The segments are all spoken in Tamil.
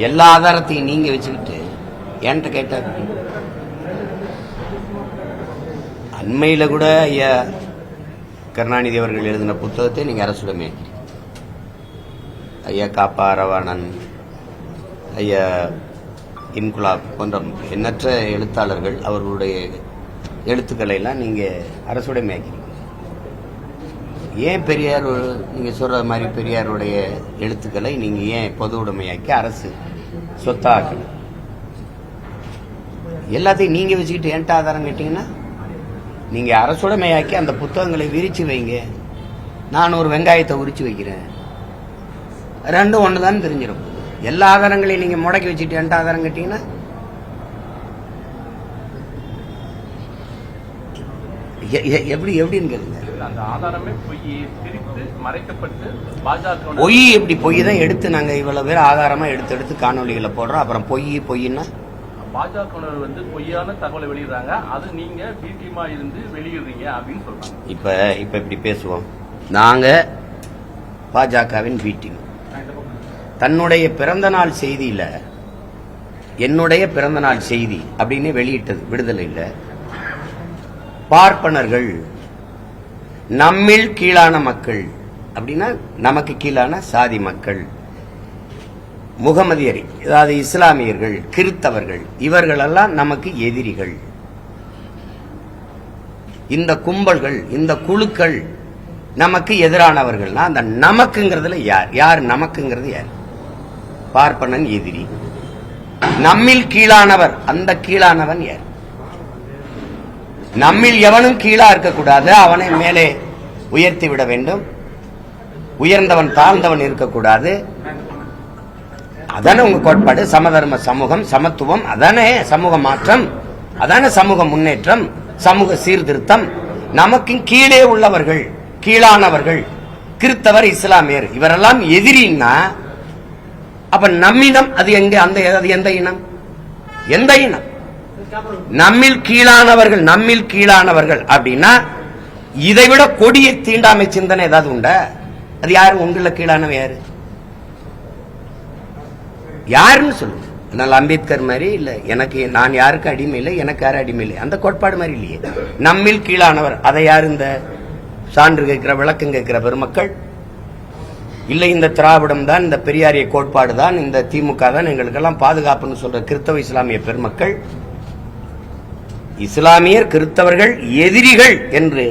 எல்லா ஆதாரத்தையும் நீங்க வச்சுக்கிட்டு என்கிட்ட கேட்டார். அண்மையில கூட ஐயா கருணாநிதி அவர்கள் எழுதின புத்தகத்தை நீங்க அரசுடமே, ஐயா காப்பா அரவாணன், ஐயா இன்குலாப் போன்ற எண்ணற்ற எழுத்தாளர்கள் அவர்களுடைய எழுத்துக்களை எல்லாம் நீங்க அரசுடைமை ஆக்கிறீங்க. ஏன் பெரியார் நீங்க சொல்ற மாதிரி பெரியாருடைய எழுத்துக்களை நீங்க ஏன் பொது உடைமையாக்கி அரசு சொத்தாக்கணும்? எல்லாத்தையும் நீங்க வச்சுக்கிட்டு என்கிட்ட ஆதாரம் கேட்டீங்கன்னா நீங்க அரசுடைமையாக்கி அந்த புத்தகங்களை விரிச்சு வைங்க. நான் ஒரு வெங்காயத்தை உரிச்சு வைக்கிறேன், ரெண்டும் ஒண்ணுதான் தெரிஞ்சிடும். எல்லா ஆதாரங்களையும் நீங்க முடக்கி வச்சுட்டு என்கிட்ட ஆதாரம் கேட்டீங்கன்னா எப்படின்னு கேளுங்க. பொய் எப்படி? பொய் தான் எடுத்து நாங்க இவ்வளவு பேர் ஆதாரமா எடுத்து காணொலிகளை போடுறோம். அப்புறம் பொய்னா பாஜகவினர் வந்து பொய்யான தகவலை வெளியிடுறாங்க, அது நீங்க பீட்டியமா இருந்து வெளியிடுறீங்க அப்படின்னு சொல்றாங்க. இப்ப இப்படி பேசுவோம். நாங்க பாஜகவின் பீட்டியம் தன்னுடைய பிறந்த நாள் செய்தியில என்னுடைய பிறந்த நாள் செய்தி அப்படின்னு வெளியிட்டது விடுதலை இல்ல. பார்ப்பனர்கள் நம்மில் கீழான மக்கள் அப்படின்னா நமக்கு கீழான சாதி மக்கள், முகமதியரி அதாவது இஸ்லாமியர்கள், கிறித்தவர்கள், இவர்களெல்லாம் நமக்கு எதிரிகள். இந்த கும்பல்கள், இந்த குழுக்கள் நமக்கு எதிரானவர்கள்னா அந்த நமக்குங்கிறதுல யார் நமக்குங்கிறது யார்? பார்ப்பனன் எதிரி. நம்மில் கீழானவர், அந்த கீழானவன் யார்? நம்மில் எவனும் கீழா இருக்கக்கூடாது, அவனை மேலே உயர்த்தி விட வேண்டும். உயர்ந்தவன் தாழ்ந்தவன் இருக்கக்கூடாது. அதானே உங்க கோட்பாடு. சமதர்ம சமூகம், சமத்துவம், அதானே சமூக மாற்றம், அதானே சமூக முன்னேற்றம், சமூக சீர்திருத்தம். நமக்கு கீழே உள்ளவர்கள், கீழானவர்கள், கிறித்தவர், இஸ்லாமியர், இவரெல்லாம் எதிரின்னா அப்ப நம்மிடம் அது எங்க? அந்த எந்த இனம்? எந்த இனம்? நம்மில் கீழானவர்கள், நம்மில் கீழானவர்கள் அப்படின்னா இதைவிட கொடிய தீண்டாமை சிந்தனை ஏதாவது உண்டா? அது யாரு? உங்கள கீழானவ யாரு? யாருன்னு சொல்லுங்க. அதனால அம்பேத்கர் மாதிரி இல்ல, எனக்கு நான் யாருக்கு அடிமை இல்லை, எனக்கு யாரும் அடிமை இல்லை, அந்த கோட்பாடு மாதிரி இல்லையே. நம்மில் கீழானவர், அதை யாரு? இந்த சான்று கேட்கிற, விளக்கம் கேட்கிற பெருமக்கள் இல்லை, இந்த திராவிடம் தான், இந்த பெரியாரிய கோட்பாடு தான், இந்த திமுக தான் எங்களுக்கெல்லாம் பாதுகாப்புன்னு சொல்ற கிறிஸ்தவ இஸ்லாமிய பெருமக்கள், இஸ்லாமியர் கிறிஸ்தவர்கள் எதிரிகள் என்று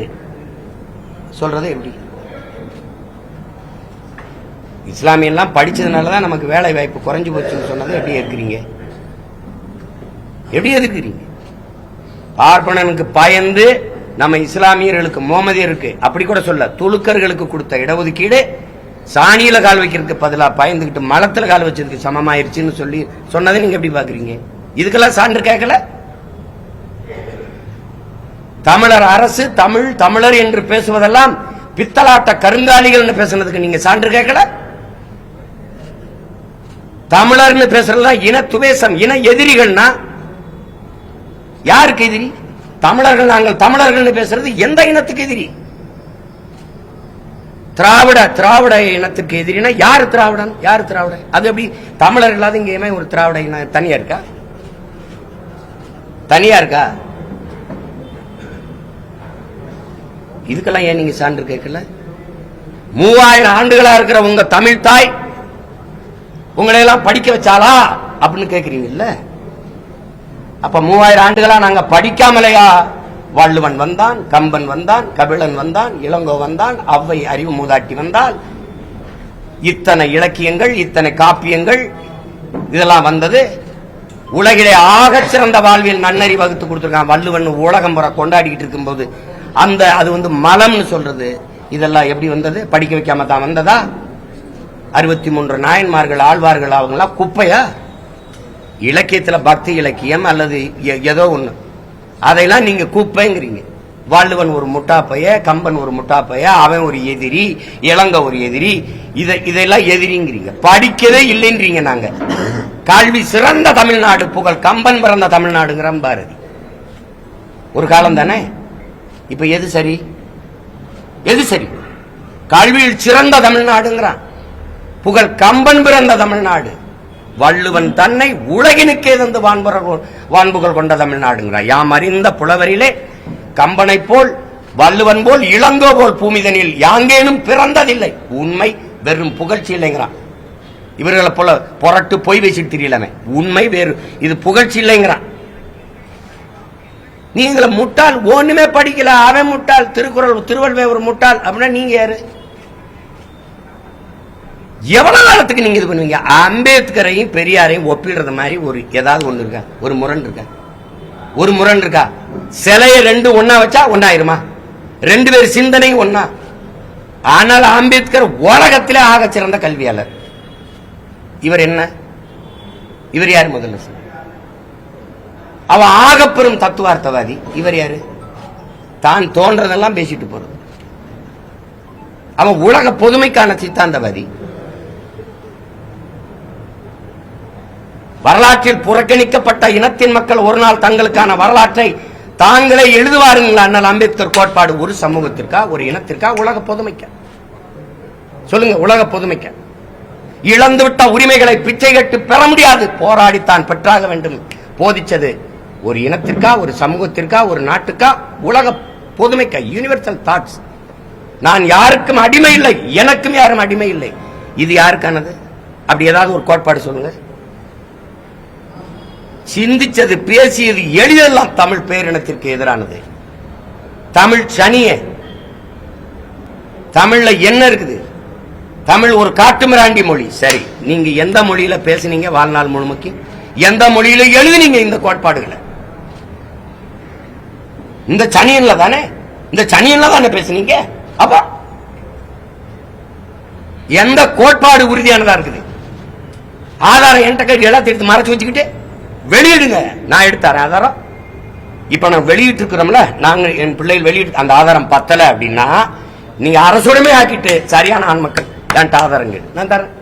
சொல்றது எப்படி? இஸ்லாமியெல்லாம் படிச்சதுனாலதான் நமக்கு வேலை வாய்ப்பு குறைஞ்சு போச்சுன்னு சொன்னதை எப்படி ஏற்கிறீங்க? எப்படி எதிர்க்கிறீங்க? பார்ப்பனனுக்கு பயந்து நம்ம இஸ்லாமியர்களுக்கு, முகமதியருக்கு அப்படி கூட சொல்ல, துலுக்கர்களுக்கு கொடுத்த இடஒதுக்கீடு சாணியில கால் வைக்கிறதுக்கு பதிலா பயந்துகிட்டு மலத்துல கால் வச்சதுக்கு சமமாயிருச்சுன்னு சொல்லி சொன்னதை நீங்க எப்படி பாக்குறீங்க? இதுக்கெல்லாம் சான்று கேட்கல. தமிழர் அரசு, தமிழ், தமிழர் என்று பேசுவதெல்லாம் பித்தலாட்ட கருங்காலிகள் பேசுனதுக்கு நீங்க சான்று கேட்கல. தமிழர்னு பேசுறதா இன துவேசம், இன எதிரிகள்னா யாருக்கு எதிரி? தமிழர்கள். நாங்கள் தமிழர்கள் பேசுறது எந்த இனத்துக்கு எதிரி? திராவிட இனத்துக்கு எதிரினா யாரு திராவிடன்? யாரு திராவிட? அது எப்படி தமிழர் இல்லாத இங்கேயுமே ஒரு திராவிட இனம் தனியா இருக்கா? தனியா இருக்கா? இதுக்கெல்லாம் ஏன் நீங்க சான்று கேட்கல? 3000 ஆண்டுகளா இருக்கிற உங்க தமிழ் தாய் உங்களை எல்லாம் படிக்க வச்சாலா அப்படின்னு கேக்குறீங்கல்ல? அப்ப 3000 ஆண்டுகளா நாங்க படிக்காமலையா? வள்ளுவன் வந்தான், கம்பன் வந்தான், கபிலன் வந்தான், இளங்கோ வந்தான், அவ்வை அறிவு மூதாட்டி வந்தால், இத்தனை இலக்கியங்கள், இத்தனை காப்பியங்கள் இதெல்லாம் வந்தது. உலகிலே ஆக சிறந்த வாழ்வியல் நன்னறி வகுத்து கொடுத்திருக்கான் வள்ளுவன். உலகம் புற கொண்டாடிக்கிட்டு இருக்கும்போது அந்த அது மலம்னு சொல்றது. இதெல்லாம் எப்படி வந்தது? படிக்க வைக்காம தான் வந்ததா? 63 நாயன்மார்கள், ஆழ்வார்கள், அவங்களாம் குப்பையா? இலக்கியத்துல பக்தி இலக்கியம் அல்லது ஏதோ ஒண்ணு, அதையெல்லாம் நீங்க குப்பைங்கிறீங்க. வள்ளுவன் ஒரு முட்டாப்பைய, கம்பன் ஒரு முட்டாப்பைய, அவன் ஒரு எதிரி, இளங்க ஒரு எதிரி, இதெல்லாம் எதிரிங்கிறீங்க. படிக்கவே இல்லைன்றீங்க. நாங்க கல்வி சிறந்த தமிழ்நாடு, புகழ் கம்பன் பிறந்த தமிழ்நாடுங்கிற பாரதி. ஒரு காலம் தானே. இப்ப எது சரி? எது சரி? கல்வியில் சிறந்த தமிழ்நாடுங்கிறான், புகழ் கம்பன் பிறந்த தமிழ்நாடு. வள்ளுவன் தன்னை உலகினுக்கே தந்து வான்புகள் கொண்ட தமிழ்நாடுங்கிறார். யாம் அறிந்த புலவரிலே கம்பனை போல் வள்ளுவன் போல் இளங்கோ போல் பூமிதனில் யாங்கேனும் பிறந்ததில்லை. உண்மை வெறும் புகழ்ச்சி இல்லைங்கிறான். இவர்களை போல புரட்டு பொய் பேசிட்டு தெரியலாமே. உண்மை வேறு, இது புகழ்ச்சி இல்லைங்கிறான். நீங்கள முட்டாள், ஒண்ணுமே படிக்கல, அவன் முட்டாள், திருக்குறள் திருவள்ளுவர் ஒரு முட்டாள் அப்படின்னா நீங்க யாரு? எவ்வளவு காலத்துக்கு நீங்க இது பண்ணுவீங்க? அம்பேத்கரையும் பெரியாரையும் ஒப்பிடுறது மாதிரி ஒரு ஏதாவது ஒண்ணு இருக்கா? ஒரு முரண் இருக்கா? ஒரு முரண் இருக்கா? சிலைய ரெண்டு ஒன்னா வச்சா ஒன்னாயிருமா? ரெண்டு பேர் சிந்தனையும் ஒன்னா. ஆனால் அம்பேத்கர் உலகத்திலே ஆக சிறந்த கல்வியாளர். இவர் என்ன? இவர் யாரு? முதல்ல அவன் ஆகப்பெரும் தத்துவார்த்தவாதி. இவர் யாரு? தான் தோன்றதெல்லாம் பேசிட்டு போறது. அவன் உலக பொதுமைக்கான சித்தாந்தவாதி. வரலாற்றில் புறக்கணிக்கப்பட்ட இனத்தின் மக்கள் ஒரு நாள் தங்களுக்கான வரலாற்றை தாங்களே எழுதுவாருங்களா? அண்ணல் அம்பேத்கர் கோட்பாடு ஒரு சமூகத்திற்கா, ஒரு இனத்திற்கா, உலக பொதுமைக்கா? சொல்லுங்க. உலக பொதுமைக்க. இழந்துவிட்ட உரிமைகளை பிச்சை கட்டு பெற முடியாது, போராடித்தான் பெற்றாக வேண்டும் போதிச்சது ஒரு இனத்திற்கா, ஒரு சமூகத்திற்கா, ஒரு நாட்டுக்கா, உலக பொதுமைக்கா? Universal thoughts. நான் யாருக்கும் அடிமை இல்லை, எனக்கும் யாரும் அடிமை இல்லை. இது யாருக்கானது? அப்படி ஏதாவது ஒரு கோட்பாடு சொல்லுங்க. சிந்திச்சது, பேசியது, எளிதெல்லாம் தமிழ் பேரினத்திற்கு எதிரானது. தமிழ் சனிய. தமிழ்ல என்ன இருக்குது? தமிழ் ஒரு காட்டுமிராண்டி மொழி. சரி, நீங்க எந்த மொழியில பேசுனீங்க வாழ்நாள் முழுமைக்கு? எந்த மொழியில எழுதினீங்க இந்த கோட்பாடுகளை? இந்த சனியன்ல தானே, இந்த சனியன்ல தானே பேசுனீங்க. அப்ப எந்த கோட்பாடு உறுதியானதா இருக்குது? ஆதாரம் என்கிட்ட எல்லாத்தையும் எடுத்து மறைச்சு வச்சுக்கிட்டு வெளியிடுங்க, நான் எடுத்தாரேன் ஆதாரம். இப்ப நான் வெளியிட்டு இருக்கிறோம்ல, நாங்க என் பிள்ளைகள் வெளியிட்டு அந்த ஆதாரம் பத்தல அப்படின்னா நீங்க அரசுடமே ஆக்கிட்டு சரியான ஆண் மக்கள் என்கிட்ட ஆதாரங்கள் நான் தரேன்.